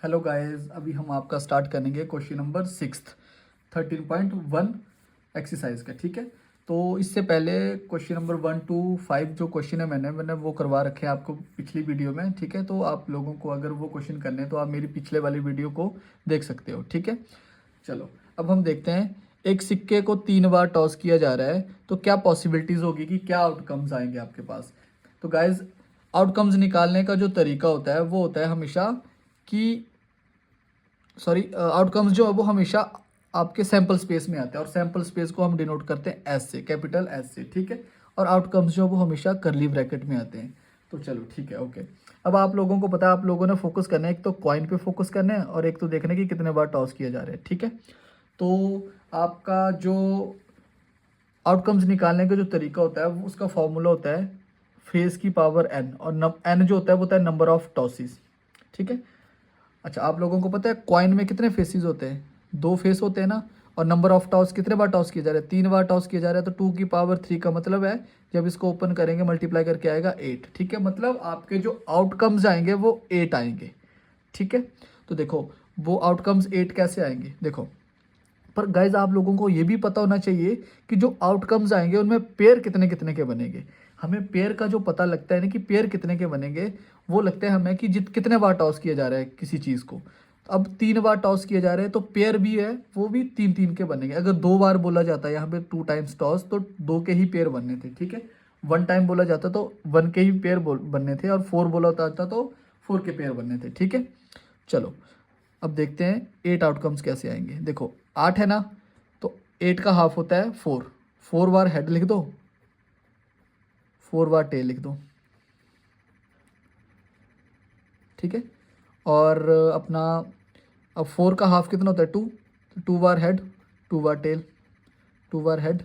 Hello guys, अभी हम आपका स्टार्ट करेंगे क्वेश्चन नंबर 6 13.1 एक्सरसाइज का। ठीक है, तो इससे पहले क्वेश्चन नंबर 1 to 5 जो क्वेश्चन है मैंने वो करवा रखे हैं आपको पिछली वीडियो में। ठीक है, तो आप लोगों को अगर वो क्वेश्चन करने हैं तो आप मेरी पिछले वाली वीडियो को देख सकते हो। ठीक है, चलो अब हम देखते हैं। एक सिक्के को 3 बार टॉस किया जा रहा है तो क्या पॉसिबिलिटीज़ होगी कि क्या आउटकम्स आएंगे आपके पास। तो गाइज, आउटकम्स निकालने का जो तरीका होता है वो होता है हमेशा कि आउटकम्स जो है वो हमेशा आपके सैंपल स्पेस में आते हैं और सैंपल स्पेस को हम डिनोट करते हैं एस से, कैपिटल एस से। ठीक है, और आउटकम्स जो है वो हमेशा करली ब्रैकेट में आते हैं। तो चलो ठीक है, ओके। अब आप लोगों को पता है, आप लोगों ने फोकस करना है, एक तो कॉइन पे फोकस करना है और एक तो देखना है कि कितने बार टॉस किया जा रहा है। ठीक है, तो आपका जो आउटकम्स निकालने का जो तरीका होता है वो उसका फॉर्मूला होता है फेस की पावर एन, और एन जो होता है वो होता है नंबर ऑफ टॉसिस। ठीक है, अच्छा आप लोगों को पता है कॉइन में कितने फेसेस होते हैं? 2 फेस होते हैं ना। और नंबर ऑफ टॉस कितने बार टॉस किया जा रहा है? 3 बार टॉस किया जा रहा है। तो 2 की पावर 3 का मतलब है जब इसको ओपन करेंगे मल्टीप्लाई करके आएगा 8। ठीक है, मतलब आपके जो आउटकम्स आएंगे वो 8 आएंगे। ठीक है, तो देखो वो आउटकम्स 8 कैसे आएंगे देखो। पर गाइज आप लोगों को ये भी पता होना चाहिए कि जो आउटकम्स आएंगे उनमें पेयर कितने कितने के बनेंगे। हमें पेयर का जो पता लगता है ना कि पेयर कितने के बनेंगे, वो लगता है हमें कि जित कितने बार टॉस किया जा रहा है किसी चीज़ को। अब 3 बार टॉस किए जा रहे हैं तो पेयर भी है वो भी 3 3 के बनेंगे। अगर 2 बार बोला जाता है यहाँ पे 2 टाइम्स टॉस तो 2 के ही पेयर बनने थे। ठीक है, 1 टाइम बोला जाता तो 1 के ही पेयर बनने थे और 4 बोला जाता तो 4 के पेयर बनने थे। ठीक है, चलो अब देखते हैं 8 आउटकम्स कैसे आएंगे। देखो 8 है ना, तो 8 का हाफ होता है 4। 4 बार हेड लिख दो, 4 बार टेल लिख दो। ठीक है, और अपना अब 4 का हाफ कितना होता है 2। 2 बार हेड, 2 बार टेल, 2 बार हेड,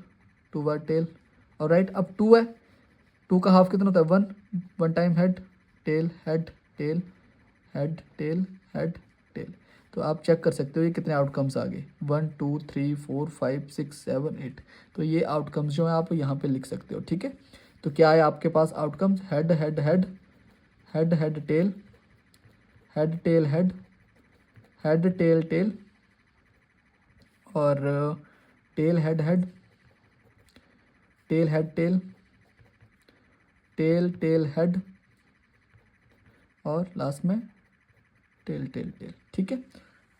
2 बार टेल। और राइट, अब 2 है, 2 का हाफ कितना होता है 1। 1 time head, tail, head, tail, head, tail, head, tail. तो आप चेक कर सकते हो ये कितने आउटकम्स आ गए, 1 2 3 4 5 6 7 8। तो ये आउटकम्स जो है आप यहाँ पे लिख सकते हो। ठीक है, तो क्या है आपके पास outcomes? Head head head, head head tail, head tail head, head tail tail, और tail head head, tail head tail, tail tail head, और लास्ट में टेल टेल टेल। ठीक है,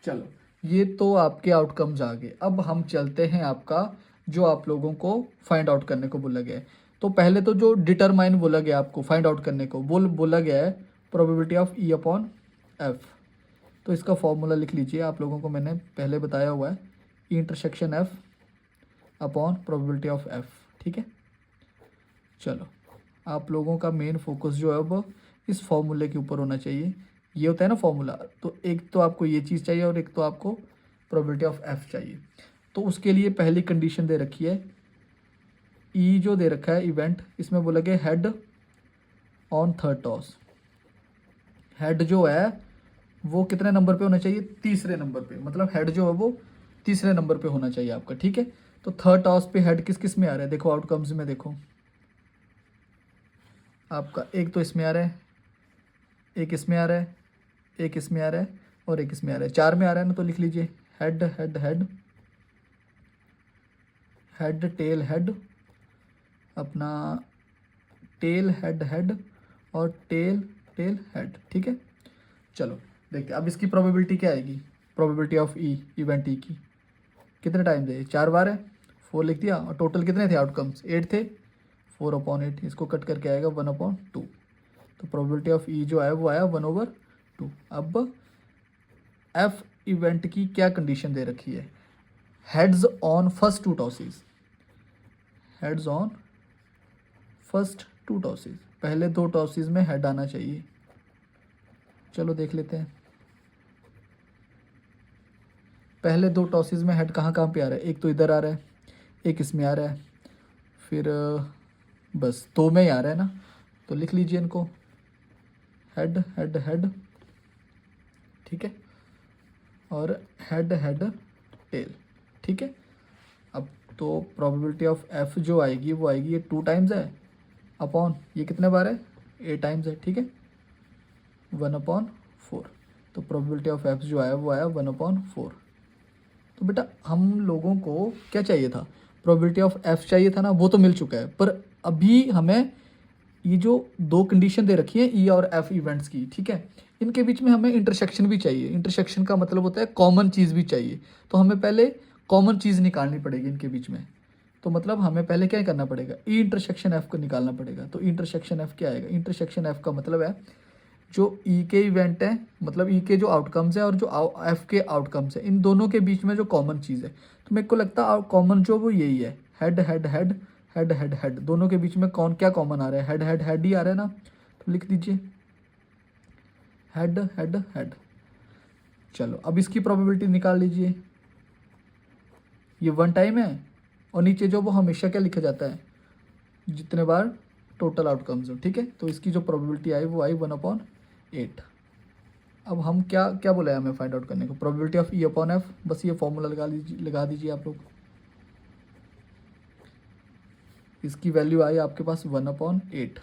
चलो ये तो आपके आउटकम्स आ गए। अब हम चलते हैं आपका जो आप लोगों को फाइंड आउट करने को बोला गया है। तो पहले तो जो डिटरमाइन बोला गया आपको फाइंड आउट करने को बोला गया है probability of E upon F. तो इसका फॉर्मूला लिख लीजिए, आप लोगों को मैंने पहले बताया हुआ है, E intersection F upon probability of F. ठीक है, चलो आप लोगों का मेन फोकस जो है वो इस फॉर्मूले के ऊपर होना चाहिए। ये होता है ना फॉर्मूला, तो एक तो आपको ये चीज़ चाहिए और एक तो आपको प्रोबेबिलिटी ऑफ एफ चाहिए। तो उसके लिए पहली कंडीशन दे रखी है, ई जो दे रखा है इवेंट, इसमें बोला गया head on third toss. Head जो है वो कितने नंबर पे होना चाहिए? तीसरे नंबर पे, मतलब हेड जो है वो तीसरे नंबर पे होना चाहिए आपका। ठीक है, तो थर्ड टॉस पे हेड किस किस में आ रहा है देखो, आउटकम्स में देखो आपका एक तो इसमें आ रहा है, एक इसमें आ रहा है, एक इसमें आ रहा है और एक इसमें आ रहा है। 4 में आ रहा है ना, तो लिख लीजिए head head head, head tail head, अपना टेल हेड हेड, और टेल टेल हेड। ठीक है, चलो देखते हैं अब इसकी प्रोबेबिलिटी क्या आएगी। Probability of E event E की कितने टाइम है? 4 बार है, 4 लिख दिया। और टोटल कितने थे आउटकम्स? 8 थे। 4 अपॉन 8, इसको कट करके आएगा 1 अपॉन 2। तो प्रोबेबिलिटी ऑफ ई जो आया वो आया 1/2। अब एफ इवेंट की क्या कंडीशन दे रखी है? Heads on first 2 tosses, heads on first 2 tosses, पहले 2 टॉसेस में हेड आना चाहिए। चलो देख लेते हैं, पहले 2 टॉसेस में हेड कहाँ कहाँ पे आ रहा है? एक तो इधर आ रहा है, एक इसमें आ रहा है, फिर बस 2 में ही आ रहा है ना, तो लिख लीजिए इनको हेड हेड हेड। ठीक है, और हेड हेड टेल। ठीक है, अब तो प्रोबेबिलिटी ऑफ एफ जो आएगी वो आएगी, ये 2 टाइम्स है अपॉन ये कितने बार है? 8 टाइम्स है। ठीक है, 1/4। तो प्रोबेबिलिटी ऑफ एफ जो आया वो आया 1/4। तो बेटा हम लोगों को क्या चाहिए था, प्रोबेबिलिटी ऑफ एफ चाहिए था ना, वो तो मिल चुका है। पर अभी हमें ये जो दो कंडीशन दे रखी है ई और एफ इवेंट्स की, ठीक है, इनके बीच में हमें इंटरसेक्शन भी चाहिए। इंटरसेक्शन का मतलब होता है कॉमन चीज़ भी चाहिए। तो हमें पहले कॉमन चीज़ निकालनी पड़ेगी इनके बीच में। तो मतलब हमें पहले क्या करना पड़ेगा, ई इंटरसेक्शन एफ को निकालना पड़ेगा। तो इंटरसेक्शन एफ क्या आएगा, इंटरसेक्शन एफ का मतलब है जो ई के इवेंट है, मतलब ई के जो आउटकम्स है और जो एफ के आउटकम्स है, इन दोनों के बीच में जो कॉमन चीज़ है, तो मेरे को लगता है कॉमन जो वो यही है, head head head head head head. दोनों के बीच में कौन क्या कॉमन आ रहा है, हेड हेड हेड ही आ रहा है ना। तो लिख दीजिए हेड हेड हेड। चलो अब इसकी प्रोबेबिलिटी निकाल लीजिए। ये वन टाइम है और नीचे जो वो हमेशा क्या लिखा जाता है, जितने बार टोटल आउटकम्स हो, ठीक है। तो इसकी जो प्रोबेबिलिटी आई वो आई 1/8। अब हम क्या क्या बोला है हमें फाइंड आउट करने को, probability of E upon F. बस ये फॉर्मूला लगा दीजिए आप लोग। इसकी वैल्यू आई आपके पास 1/8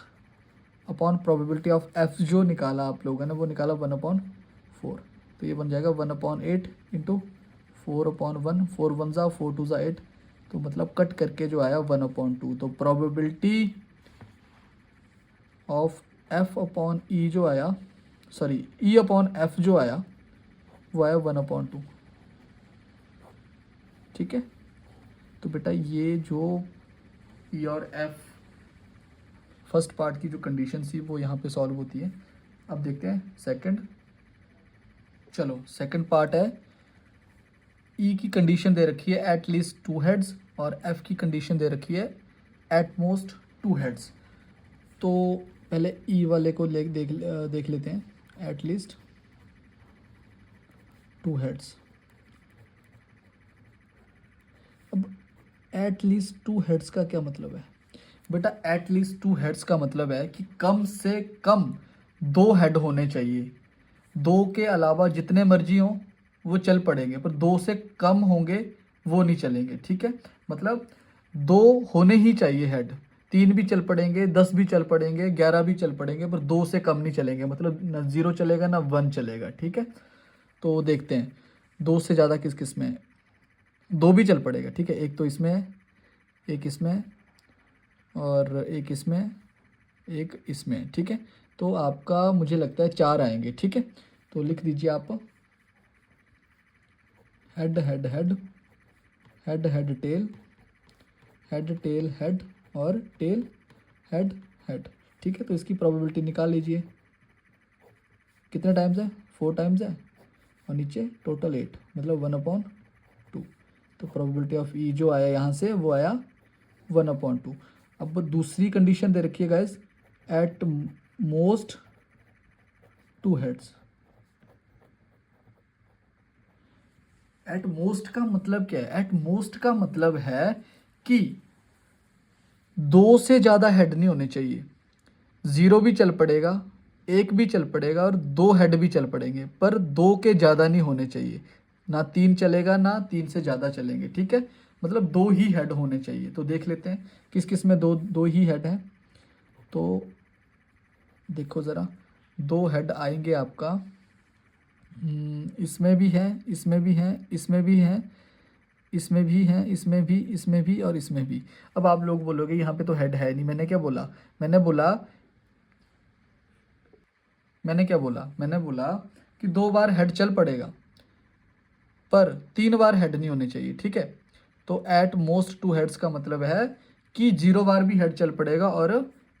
अपॉन प्रोबेबिलिटी ऑफ एफ जो निकाला आप लोगों ने वो निकाला 1/4। तो ये बन जाएगा 1/8 इंटू 4/1। 4 1 ज़ा 4 2 ज़ा 8। तो मतलब कट करके जो आया 1/2। तो प्रोबेबिलिटी ऑफ एफ अपॉन ई जो आया, सॉरी ई अपॉन एफ जो आया वो आया 1/2, ठीक है। तो बेटा ये जो ई और एफ फर्स्ट पार्ट की जो कंडीशन थी वो यहाँ पे सॉल्व होती है। अब देखते हैं सेकंड। चलो सेकंड पार्ट है, ई की कंडीशन दे रखी है एट लीस्ट 2 हेड्स और एफ की कंडीशन दे रखी है एट मोस्ट 2 हेड्स। तो पहले ई वाले को देख लेते हैं, एट लीस्ट 2 हेड्स। अब एट लीस्ट 2 हेड्स का क्या मतलब है बेटा, एट लीस्ट 2 हेड्स का मतलब है कि कम से कम 2 हेड होने चाहिए। 2 के अलावा जितने मर्जी हों वो चल पड़ेंगे, पर 2 से कम होंगे वो नहीं चलेंगे, ठीक है। मतलब 2 होने ही चाहिए हेड। 3 भी चल पड़ेंगे, 10 भी चल पड़ेंगे, 11 भी चल पड़ेंगे, पर 2 से कम नहीं चलेंगे। मतलब ना 0 चलेगा ना 1 चलेगा, ठीक है। तो देखते हैं 2 से ज़्यादा किस किस में है। 2 भी चल पड़ेगा, ठीक है। एक तो इसमें है, एक इसमें है और एक इसमें, एक इसमें, ठीक है। तो आपका मुझे लगता है 4 आएंगे, ठीक है। तो लिख दीजिए आप head head head head head tail, head tail head और टेल हेड हेड, ठीक है। तो इसकी प्रोबेबिलिटी निकाल लीजिए। कितने टाइम्स है, 4 टाइम्स है और नीचे टोटल 8, मतलब 1/2। तो प्रोबेबिलिटी ऑफ ई जो आया यहाँ से वो आया 1/2। अब दूसरी कंडीशन दे रखिए guys, at most 2 heads. At most का मतलब क्या है, एट मोस्ट का मतलब है कि 2 से ज़्यादा हेड नहीं होने चाहिए। 0 भी चल पड़ेगा, 1 भी चल पड़ेगा और 2 हेड भी चल पड़ेंगे, पर 2 के ज़्यादा नहीं होने चाहिए। ना 3 चलेगा ना 3 से ज़्यादा चलेंगे, ठीक है। मतलब 2 ही हेड होने चाहिए। तो देख लेते हैं किस किस में दो ही हेड हैं। तो देखो ज़रा, 2 हेड आएंगे आपका, इसमें भी है, इसमें भी है, इसमें भी है, इसमें भी है, इसमें भी और इसमें भी। अब आप लोग बोलोगे यहाँ पे तो हेड है नहीं। मैंने क्या बोला, मैंने बोला कि 2 बार हेड चल पड़ेगा पर 3 बार हेड नहीं होने चाहिए, ठीक है। तो एट मोस्ट 2 हेड्स का मतलब है कि 0 बार भी हेड चल पड़ेगा और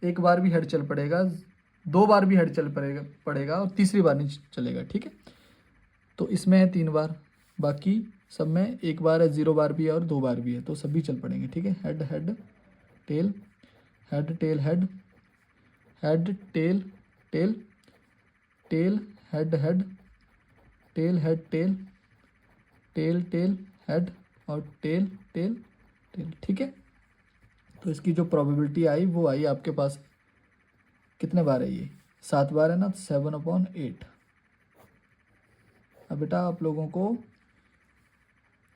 1 बार भी हेड चल पड़ेगा, 2 बार भी हेड चल पड़ेगा और तीसरी बार नहीं चलेगा, ठीक है। तो इसमें है 3 बार, बाकी सब में 1 बार है, 0 बार भी है और 2 बार भी है, तो सभी चल पड़ेंगे, ठीक है। Head head tail, head tail head, head tail tail, tail head head, tail head tail, tail tail head और टेल टेल टेल, ठीक है। तो इसकी जो प्रोबेबिलिटी आई वो आई आपके पास, कितने बार है ये, 7 बार है ना, 7/8। अब बेटा आप लोगों को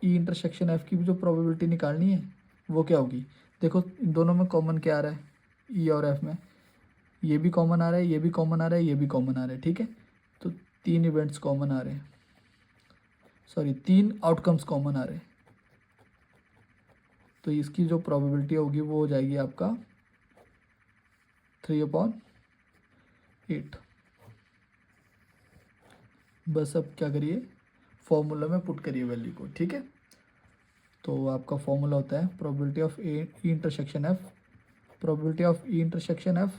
ई इंटरसेक्शन एफ की भी जो प्रोबेबिलिटी निकालनी है वो क्या होगी। देखो इन दोनों में कॉमन क्या आ रहा है, ई और एफ में ये भी कॉमन आ रहा है, ये भी कॉमन आ रहा है, ये भी कॉमन आ रहा है, ठीक है। तो 3 इवेंट्स कॉमन आ रहे हैं, सॉरी 3 आउटकम्स कॉमन आ रहे हैं, तो इसकी जो प्रोबेबिलिटी होगी वो हो जाएगी आपका 3/8। बस अब क्या करिए, फॉर्मूला में पुट करिए वैल्यू को, ठीक है। तो आपका फॉर्मूला होता है probability of E intersection F, probability of E intersection F,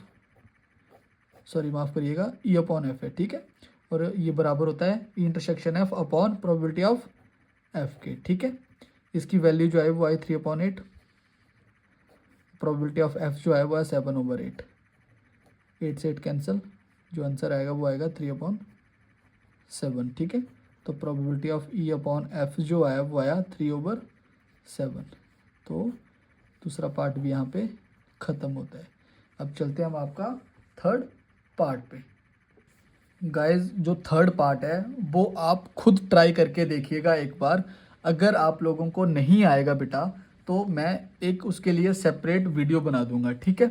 sorry माफ़ करिएगा, ई अपॉन एफ है, ठीक है। और ये बराबर होता है E intersection F upon probability of F के, ठीक है। इसकी वैल्यू जो है वो आई 3/8, प्रोबेबिलिटी ऑफ एफ जो है वो है 7/8, 8 से 8 कैंसिल, जो आंसर आएगा वो आएगा 3/7, ठीक है। तो probability of E upon F जो आया वो आया 3/7। तो दूसरा पार्ट भी यहाँ पे ख़त्म होता है। अब चलते हैं हम आपका थर्ड पार्ट पे। गाइस जो थर्ड पार्ट है वो आप खुद ट्राई करके देखिएगा एक बार। अगर आप लोगों को नहीं आएगा बेटा तो मैं एक उसके लिए सेपरेट वीडियो बना दूंगा, ठीक है।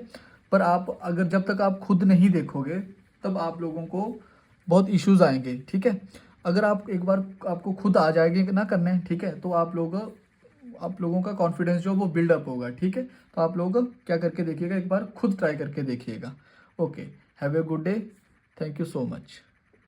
पर आप अगर जब तक आप खुद नहीं देखोगे तब आप लोगों को बहुत इश्यूज़ आएंगे, ठीक है। अगर आप एक बार आपको खुद आ जाएगी ना करने, ठीक है, तो आप लोगों का कॉन्फिडेंस जो वो बिल्डअप होगा, ठीक है। तो आप लोग क्या करके देखिएगा, एक बार खुद ट्राई करके देखिएगा। Okay, have a good day, thank you so much.